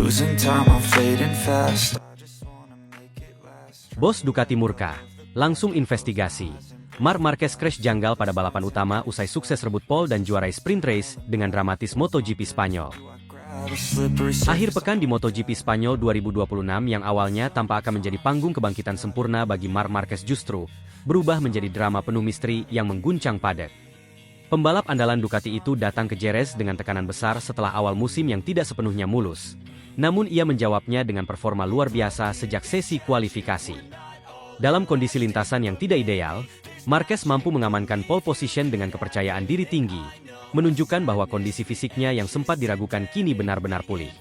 Losing time, I'm fading fast. Bos Ducati murka, langsung investigasi. Marc Marquez crash janggal pada balapan utama usai sukses rebut pole dan juarai sprint race dengan dramatis MotoGP Spanyol. Akhir pekan di MotoGP Spanyol 2026 yang awalnya tampak akan menjadi panggung kebangkitan sempurna bagi Marc Marquez justru berubah menjadi drama penuh misteri yang mengguncang paddock. Pembalap andalan Ducati itu datang ke Jerez dengan tekanan besar setelah awal musim yang tidak sepenuhnya mulus. Namun ia menjawabnya dengan performa luar biasa sejak sesi kualifikasi. Dalam kondisi lintasan yang tidak ideal, Marquez mampu mengamankan pole position dengan kepercayaan diri tinggi, menunjukkan bahwa kondisi fisiknya yang sempat diragukan kini benar-benar pulih.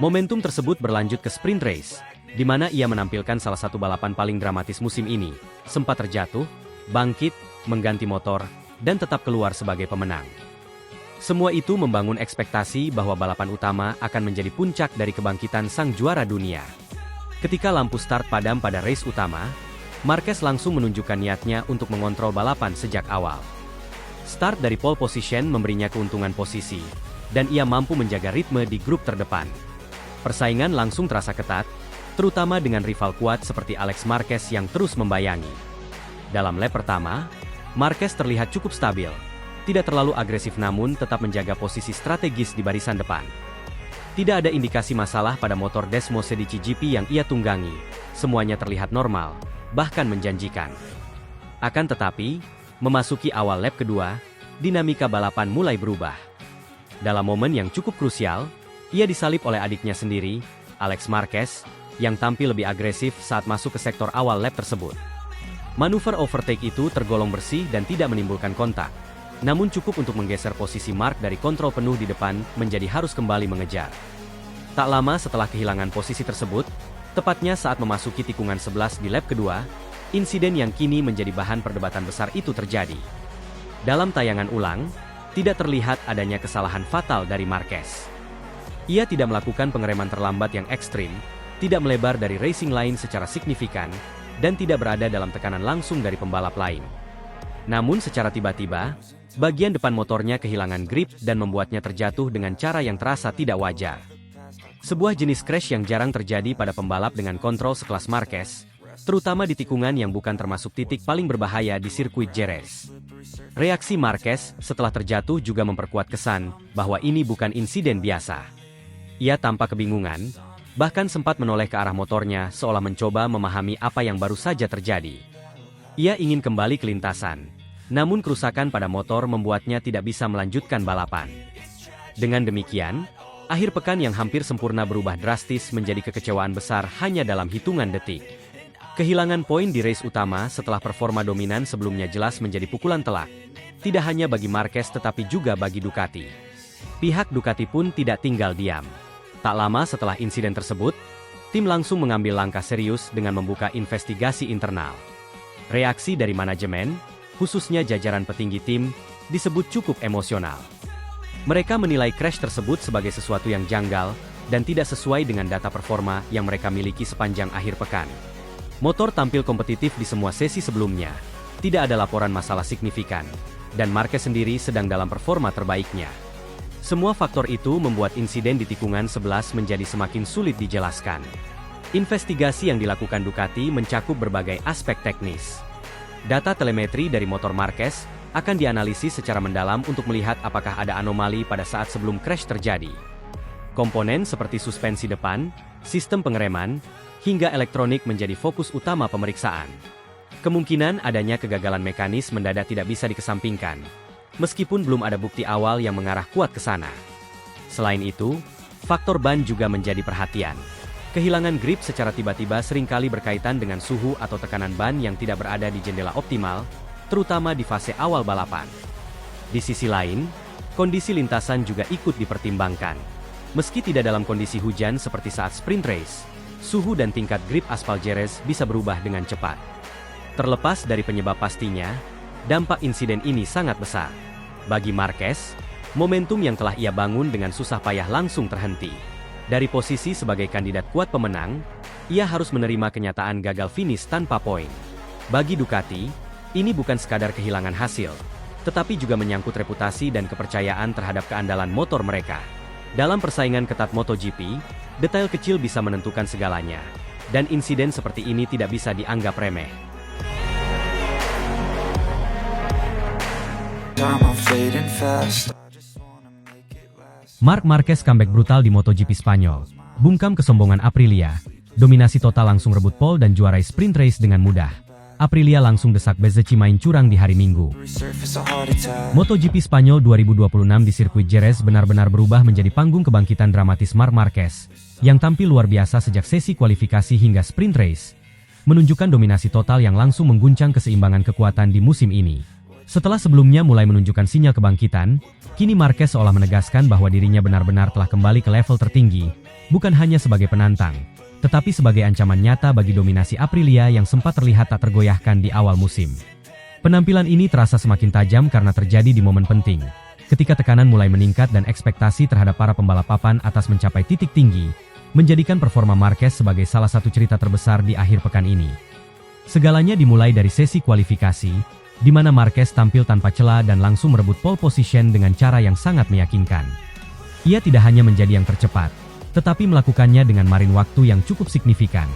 Momentum tersebut berlanjut ke sprint race, di mana ia menampilkan salah satu balapan paling dramatis musim ini, sempat terjatuh, bangkit, mengganti motor, dan tetap keluar sebagai pemenang. Semua itu membangun ekspektasi bahwa balapan utama akan menjadi puncak dari kebangkitan sang juara dunia. Ketika lampu start padam pada race utama, Marquez langsung menunjukkan niatnya untuk mengontrol balapan sejak awal. Start dari pole position memberinya keuntungan posisi, dan ia mampu menjaga ritme di grup terdepan. Persaingan langsung terasa ketat, terutama dengan rival kuat seperti Alex Marquez yang terus membayangi. Dalam lap pertama, Marquez terlihat cukup stabil, tidak terlalu agresif namun tetap menjaga posisi strategis di barisan depan. Tidak ada indikasi masalah pada motor Desmosedici GP yang ia tunggangi, semuanya terlihat normal, bahkan menjanjikan. Akan tetapi, memasuki awal lap kedua, dinamika balapan mulai berubah. Dalam momen yang cukup krusial, ia disalip oleh adiknya sendiri, Alex Marquez, yang tampil lebih agresif saat masuk ke sektor awal lap tersebut. Manuver overtake itu tergolong bersih dan tidak menimbulkan kontak, namun cukup untuk menggeser posisi Marc dari kontrol penuh di depan menjadi harus kembali mengejar. Tak lama setelah kehilangan posisi tersebut, tepatnya saat memasuki tikungan 11 di lap kedua, insiden yang kini menjadi bahan perdebatan besar itu terjadi. Dalam tayangan ulang, tidak terlihat adanya kesalahan fatal dari Marquez. Ia tidak melakukan pengereman terlambat yang ekstrim, tidak melebar dari racing line secara signifikan, dan tidak berada dalam tekanan langsung dari pembalap lain. Namun secara tiba-tiba, bagian depan motornya kehilangan grip dan membuatnya terjatuh dengan cara yang terasa tidak wajar. Sebuah jenis crash yang jarang terjadi pada pembalap dengan kontrol sekelas Marquez, terutama di tikungan yang bukan termasuk titik paling berbahaya di sirkuit Jerez. Reaksi Marquez setelah terjatuh juga memperkuat kesan bahwa ini bukan insiden biasa. Ia tampak kebingungan, bahkan sempat menoleh ke arah motornya seolah mencoba memahami apa yang baru saja terjadi. Ia ingin kembali ke lintasan, namun kerusakan pada motor membuatnya tidak bisa melanjutkan balapan. Dengan demikian, akhir pekan yang hampir sempurna berubah drastis menjadi kekecewaan besar hanya dalam hitungan detik. Kehilangan poin di race utama setelah performa dominan sebelumnya jelas menjadi pukulan telak, tidak hanya bagi Marquez tetapi juga bagi Ducati. Pihak Ducati pun tidak tinggal diam. Tak lama setelah insiden tersebut, tim langsung mengambil langkah serius dengan membuka investigasi internal. Reaksi dari manajemen, khususnya jajaran petinggi tim, disebut cukup emosional. Mereka menilai crash tersebut sebagai sesuatu yang janggal dan tidak sesuai dengan data performa yang mereka miliki sepanjang akhir pekan. Motor tampil kompetitif di semua sesi sebelumnya, tidak ada laporan masalah signifikan, dan Marquez sendiri sedang dalam performa terbaiknya. Semua faktor itu membuat insiden di tikungan 11 menjadi semakin sulit dijelaskan. Investigasi yang dilakukan Ducati mencakup berbagai aspek teknis. Data telemetri dari motor Marquez akan dianalisis secara mendalam untuk melihat apakah ada anomali pada saat sebelum crash terjadi. Komponen seperti suspensi depan, sistem pengereman, hingga elektronik menjadi fokus utama pemeriksaan. Kemungkinan adanya kegagalan mekanis mendadak tidak bisa dikesampingkan, meskipun belum ada bukti awal yang mengarah kuat ke sana. Selain itu, faktor ban juga menjadi perhatian. Kehilangan grip secara tiba-tiba seringkali berkaitan dengan suhu atau tekanan ban yang tidak berada di jendela optimal, terutama di fase awal balapan. Di sisi lain, kondisi lintasan juga ikut dipertimbangkan. Meski tidak dalam kondisi hujan seperti saat sprint race, suhu dan tingkat grip aspal Jerez bisa berubah dengan cepat. Terlepas dari penyebab pastinya, dampak insiden ini sangat besar. Bagi Marquez, momentum yang telah ia bangun dengan susah payah langsung terhenti. Dari posisi sebagai kandidat kuat pemenang, ia harus menerima kenyataan gagal finish tanpa poin. Bagi Ducati, ini bukan sekadar kehilangan hasil, tetapi juga menyangkut reputasi dan kepercayaan terhadap keandalan motor mereka. Dalam persaingan ketat MotoGP, detail kecil bisa menentukan segalanya, dan insiden seperti ini tidak bisa dianggap remeh. Marc Marquez comeback brutal di MotoGP Spanyol, bungkam kesombongan Aprilia, dominasi total langsung rebut pole dan juarai sprint race dengan mudah. Aprilia langsung desak Bezzecchi main curang di hari Minggu. MotoGP Spanyol 2026 di sirkuit Jerez benar-benar berubah menjadi panggung kebangkitan dramatis Marc Marquez, yang tampil luar biasa sejak sesi kualifikasi hingga sprint race, menunjukkan dominasi total yang langsung mengguncang keseimbangan kekuatan di musim ini. Setelah sebelumnya mulai menunjukkan sinyal kebangkitan, kini Marquez seolah menegaskan bahwa dirinya benar-benar telah kembali ke level tertinggi, bukan hanya sebagai penantang, tetapi sebagai ancaman nyata bagi dominasi Aprilia yang sempat terlihat tak tergoyahkan di awal musim. Penampilan ini terasa semakin tajam karena terjadi di momen penting, ketika tekanan mulai meningkat dan ekspektasi terhadap para pembalap papan atas mencapai titik tinggi, menjadikan performa Marquez sebagai salah satu cerita terbesar di akhir pekan ini. Segalanya dimulai dari sesi kualifikasi, di mana Marquez tampil tanpa celah dan langsung merebut pole position dengan cara yang sangat meyakinkan. Ia tidak hanya menjadi yang tercepat, tetapi melakukannya dengan margin waktu yang cukup signifikan,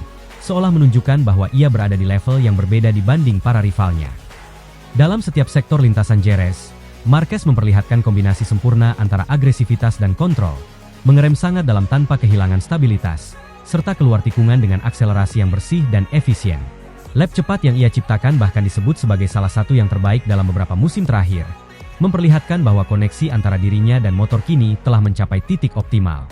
seolah menunjukkan bahwa ia berada di level yang berbeda dibanding para rivalnya. Dalam setiap sektor lintasan Jerez, Marquez memperlihatkan kombinasi sempurna antara agresivitas dan kontrol, mengerem sangat dalam tanpa kehilangan stabilitas, serta keluar tikungan dengan akselerasi yang bersih dan efisien. Lap cepat yang ia ciptakan bahkan disebut sebagai salah satu yang terbaik dalam beberapa musim terakhir, memperlihatkan bahwa koneksi antara dirinya dan motor kini telah mencapai titik optimal.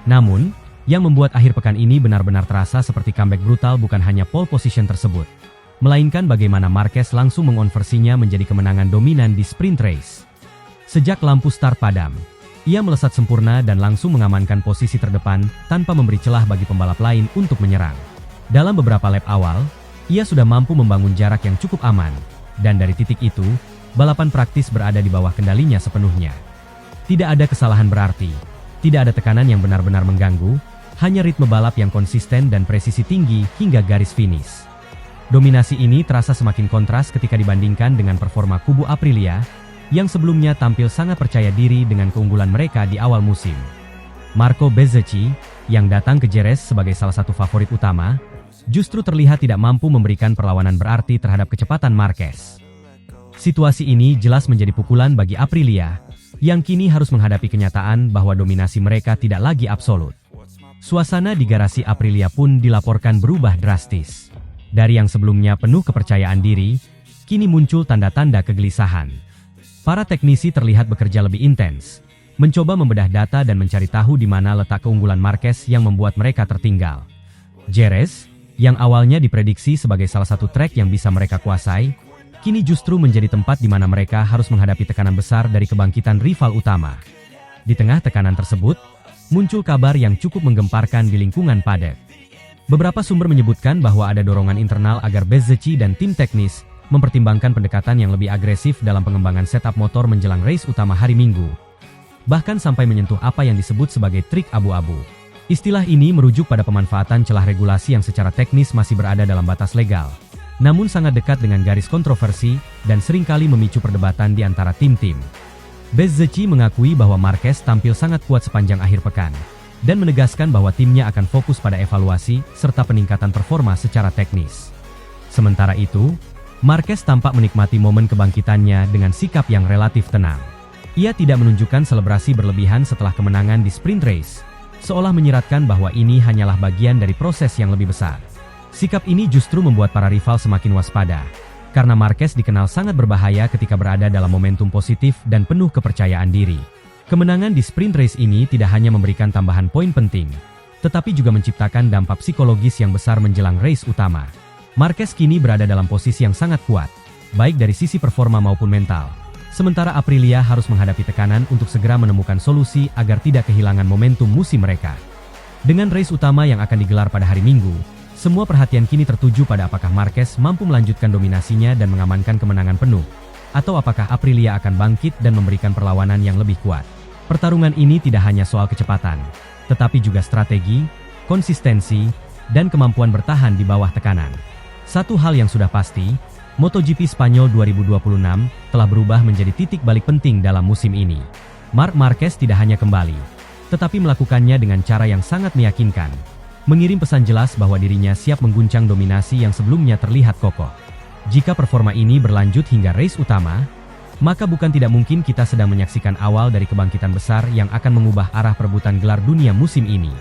Namun, yang membuat akhir pekan ini benar-benar terasa seperti comeback brutal bukan hanya pole position tersebut, melainkan bagaimana Marquez langsung mengonversinya menjadi kemenangan dominan di sprint race. Sejak lampu start padam, ia melesat sempurna dan langsung mengamankan posisi terdepan tanpa memberi celah bagi pembalap lain untuk menyerang. Dalam beberapa lap awal, ia sudah mampu membangun jarak yang cukup aman, dan dari titik itu, balapan praktis berada di bawah kendalinya sepenuhnya. Tidak ada kesalahan berarti. Tidak ada tekanan yang benar-benar mengganggu, hanya ritme balap yang konsisten dan presisi tinggi hingga garis finish. Dominasi ini terasa semakin kontras ketika dibandingkan dengan performa kubu Aprilia, yang sebelumnya tampil sangat percaya diri dengan keunggulan mereka di awal musim. Marco Bezzecchi, yang datang ke Jerez sebagai salah satu favorit utama, justru terlihat tidak mampu memberikan perlawanan berarti terhadap kecepatan Marquez. Situasi ini jelas menjadi pukulan bagi Aprilia, yang kini harus menghadapi kenyataan bahwa dominasi mereka tidak lagi absolut. Suasana di garasi Aprilia pun dilaporkan berubah drastis. Dari yang sebelumnya penuh kepercayaan diri, kini muncul tanda-tanda kegelisahan. Para teknisi terlihat bekerja lebih intens, mencoba membedah data dan mencari tahu di mana letak keunggulan Marquez yang membuat mereka tertinggal. Jerez, yang awalnya diprediksi sebagai salah satu trek yang bisa mereka kuasai, kini justru menjadi tempat di mana mereka harus menghadapi tekanan besar dari kebangkitan rival utama. Di tengah tekanan tersebut, muncul kabar yang cukup menggemparkan di lingkungan paddock. Beberapa sumber menyebutkan bahwa ada dorongan internal agar Bezzecchi dan tim teknis mempertimbangkan pendekatan yang lebih agresif dalam pengembangan setup motor menjelang race utama hari Minggu, bahkan sampai menyentuh apa yang disebut sebagai trik abu-abu. Istilah ini merujuk pada pemanfaatan celah regulasi yang secara teknis masih berada dalam batas legal, namun sangat dekat dengan garis kontroversi dan seringkali memicu perdebatan di antara tim-tim. Bezzecchi mengakui bahwa Marquez tampil sangat kuat sepanjang akhir pekan, dan menegaskan bahwa timnya akan fokus pada evaluasi serta peningkatan performa secara teknis. Sementara itu, Marquez tampak menikmati momen kebangkitannya dengan sikap yang relatif tenang. Ia tidak menunjukkan selebrasi berlebihan setelah kemenangan di sprint race, seolah menyiratkan bahwa ini hanyalah bagian dari proses yang lebih besar. Sikap ini justru membuat para rival semakin waspada, karena Marquez dikenal sangat berbahaya ketika berada dalam momentum positif dan penuh kepercayaan diri. Kemenangan di sprint race ini tidak hanya memberikan tambahan poin penting, tetapi juga menciptakan dampak psikologis yang besar menjelang race utama. Marquez kini berada dalam posisi yang sangat kuat, baik dari sisi performa maupun mental, sementara Aprilia harus menghadapi tekanan untuk segera menemukan solusi agar tidak kehilangan momentum musim mereka. Dengan race utama yang akan digelar pada hari Minggu, semua perhatian kini tertuju pada apakah Marquez mampu melanjutkan dominasinya dan mengamankan kemenangan penuh, atau apakah Aprilia akan bangkit dan memberikan perlawanan yang lebih kuat. Pertarungan ini tidak hanya soal kecepatan, tetapi juga strategi, konsistensi, dan kemampuan bertahan di bawah tekanan. Satu hal yang sudah pasti, MotoGP Spanyol 2026 telah berubah menjadi titik balik penting dalam musim ini. Marc Marquez tidak hanya kembali, tetapi melakukannya dengan cara yang sangat meyakinkan, mengirim pesan jelas bahwa dirinya siap mengguncang dominasi yang sebelumnya terlihat kokoh. Jika performa ini berlanjut hingga race utama, maka bukan tidak mungkin kita sedang menyaksikan awal dari kebangkitan besar yang akan mengubah arah perebutan gelar dunia musim ini.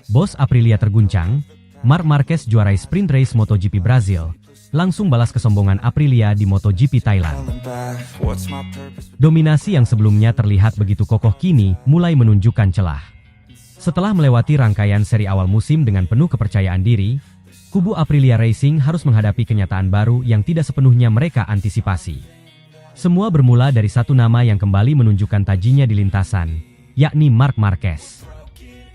Bos Aprilia terguncang, Marc Marquez juarai sprint race MotoGP Brazil, langsung balas kesombongan Aprilia di MotoGP Thailand. Dominasi yang sebelumnya terlihat begitu kokoh kini mulai menunjukkan celah. Setelah melewati rangkaian seri awal musim dengan penuh kepercayaan diri, kubu Aprilia Racing harus menghadapi kenyataan baru yang tidak sepenuhnya mereka antisipasi. Semua bermula dari satu nama yang kembali menunjukkan tajinya di lintasan, yakni Marc Marquez.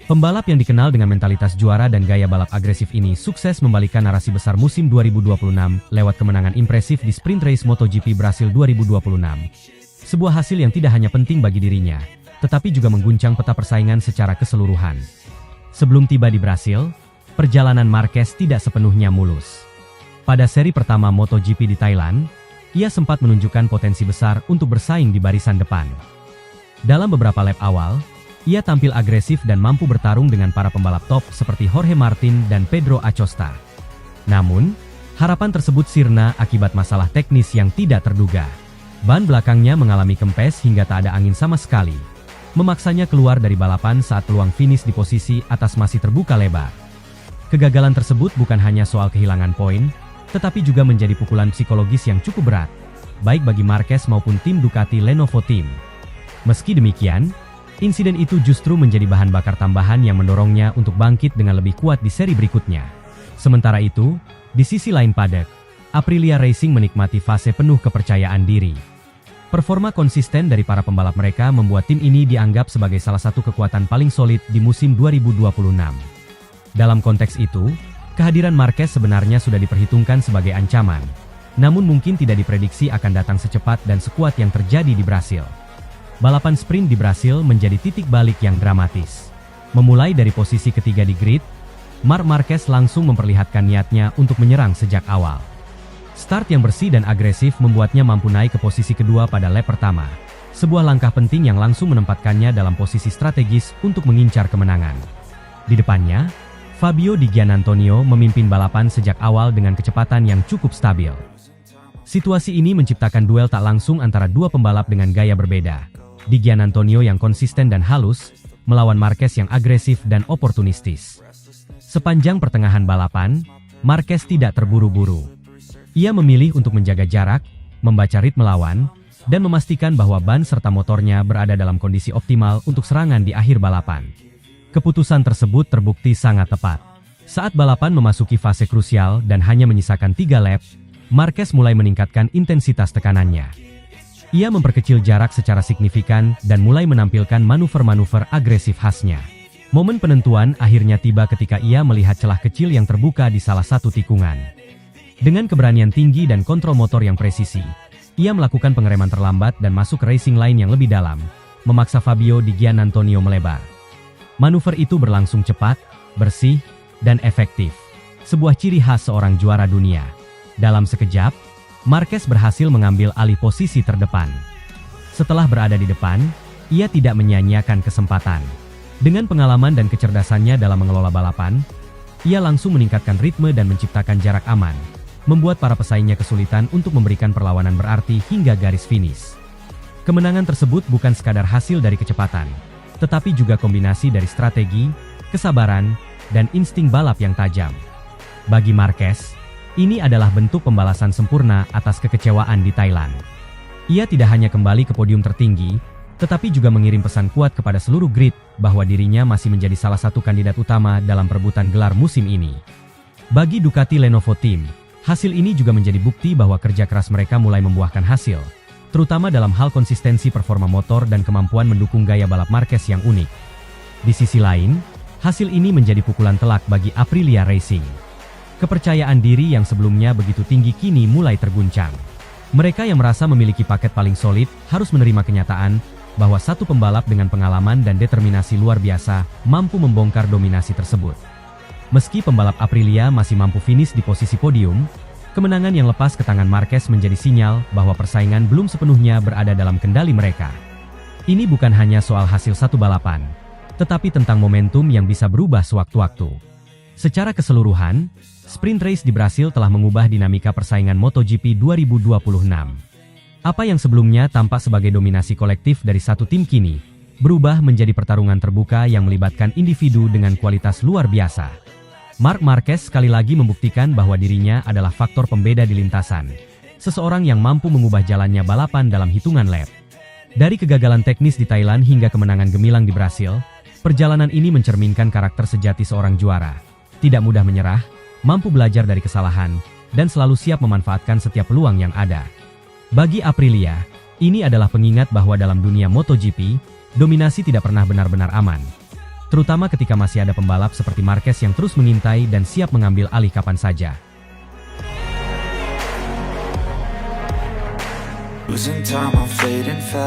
Pembalap yang dikenal dengan mentalitas juara dan gaya balap agresif ini sukses membalikan narasi besar musim 2026 lewat kemenangan impresif di sprint race MotoGP Brasil 2026. Sebuah hasil yang tidak hanya penting bagi dirinya, tetapi juga mengguncang peta persaingan secara keseluruhan. Sebelum tiba di Brasil, perjalanan Marquez tidak sepenuhnya mulus. Pada seri pertama MotoGP di Thailand, ia sempat menunjukkan potensi besar untuk bersaing di barisan depan. Dalam beberapa lap awal, ia tampil agresif dan mampu bertarung dengan para pembalap top seperti Jorge Martin dan Pedro Acosta. Namun, harapan tersebut sirna akibat masalah teknis yang tidak terduga. Ban belakangnya mengalami kempes hingga tak ada angin sama sekali, memaksanya keluar dari balapan saat peluang finish di posisi atas masih terbuka lebar. Kegagalan tersebut bukan hanya soal kehilangan poin, tetapi juga menjadi pukulan psikologis yang cukup berat, baik bagi Marquez maupun tim Ducati Lenovo Team. Meski demikian, insiden itu justru menjadi bahan bakar tambahan yang mendorongnya untuk bangkit dengan lebih kuat di seri berikutnya. Sementara itu, di sisi lain paddock, Aprilia Racing menikmati fase penuh kepercayaan diri. Performa konsisten dari para pembalap mereka membuat tim ini dianggap sebagai salah satu kekuatan paling solid di musim 2026. Dalam konteks itu, kehadiran Marquez sebenarnya sudah diperhitungkan sebagai ancaman, namun mungkin tidak diprediksi akan datang secepat dan sekuat yang terjadi di Brasil. Balapan sprint di Brasil menjadi titik balik yang dramatis. Memulai dari posisi ketiga di grid, Marc Marquez langsung memperlihatkan niatnya untuk menyerang sejak awal. Start yang bersih dan agresif membuatnya mampu naik ke posisi kedua pada lap pertama, sebuah langkah penting yang langsung menempatkannya dalam posisi strategis untuk mengincar kemenangan. Di depannya, Fabio Di Giannantonio memimpin balapan sejak awal dengan kecepatan yang cukup stabil. Situasi ini menciptakan duel tak langsung antara dua pembalap dengan gaya berbeda. Di Giannantonio yang konsisten dan halus, melawan Marquez yang agresif dan oportunistis. Sepanjang pertengahan balapan, Marquez tidak terburu-buru. Ia memilih untuk menjaga jarak, membaca ritme lawan, dan memastikan bahwa ban serta motornya berada dalam kondisi optimal untuk serangan di akhir balapan. Keputusan tersebut terbukti sangat tepat. Saat balapan memasuki fase krusial dan hanya menyisakan 3 lap, Marquez mulai meningkatkan intensitas tekanannya. Ia memperkecil jarak secara signifikan dan mulai menampilkan manuver-manuver agresif khasnya. Momen penentuan akhirnya tiba ketika ia melihat celah kecil yang terbuka di salah satu tikungan. Dengan keberanian tinggi dan kontrol motor yang presisi, ia melakukan pengereman terlambat dan masuk ke racing line yang lebih dalam, memaksa Fabio Di Giannantonio melebar. Manuver itu berlangsung cepat, bersih, dan efektif. Sebuah ciri khas seorang juara dunia. Dalam sekejap, Marquez berhasil mengambil alih posisi terdepan. Setelah berada di depan, ia tidak menyia-nyiakan kesempatan. Dengan pengalaman dan kecerdasannya dalam mengelola balapan, ia langsung meningkatkan ritme dan menciptakan jarak aman, membuat para pesaingnya kesulitan untuk memberikan perlawanan berarti hingga garis finish. Kemenangan tersebut bukan sekadar hasil dari kecepatan, tetapi juga kombinasi dari strategi, kesabaran, dan insting balap yang tajam. Bagi Marquez, ini adalah bentuk pembalasan sempurna atas kekecewaan di Thailand. Ia tidak hanya kembali ke podium tertinggi, tetapi juga mengirim pesan kuat kepada seluruh grid bahwa dirinya masih menjadi salah satu kandidat utama dalam perebutan gelar musim ini. Bagi Ducati Lenovo Team, hasil ini juga menjadi bukti bahwa kerja keras mereka mulai membuahkan hasil, terutama dalam hal konsistensi performa motor dan kemampuan mendukung gaya balap Marquez yang unik. Di sisi lain, hasil ini menjadi pukulan telak bagi Aprilia Racing. Kepercayaan diri yang sebelumnya begitu tinggi kini mulai terguncang. Mereka yang merasa memiliki paket paling solid harus menerima kenyataan bahwa satu pembalap dengan pengalaman dan determinasi luar biasa mampu membongkar dominasi tersebut. Meski pembalap Aprilia masih mampu finish di posisi podium, Kemenangan yang lepas ke tangan Marquez menjadi sinyal bahwa persaingan belum sepenuhnya berada dalam kendali mereka. Ini bukan hanya soal hasil satu balapan, tetapi tentang momentum yang bisa berubah sewaktu-waktu. Secara keseluruhan, sprint race di Brasil telah mengubah dinamika persaingan MotoGP 2026. Apa yang sebelumnya tampak sebagai dominasi kolektif dari satu tim kini, berubah menjadi pertarungan terbuka yang melibatkan individu dengan kualitas luar biasa. Marc Marquez sekali lagi membuktikan bahwa dirinya adalah faktor pembeda di lintasan. Seseorang yang mampu mengubah jalannya balapan dalam hitungan lap. Dari kegagalan teknis di Thailand hingga kemenangan gemilang di Brasil, perjalanan ini mencerminkan karakter sejati seorang juara. Tidak mudah menyerah, mampu belajar dari kesalahan, dan selalu siap memanfaatkan setiap peluang yang ada. Bagi Aprilia, ini adalah pengingat bahwa dalam dunia MotoGP, dominasi tidak pernah benar-benar aman. Terutama ketika masih ada pembalap seperti Marquez yang terus mengintai dan siap mengambil alih kapan saja. Losing time, I'm fading fast.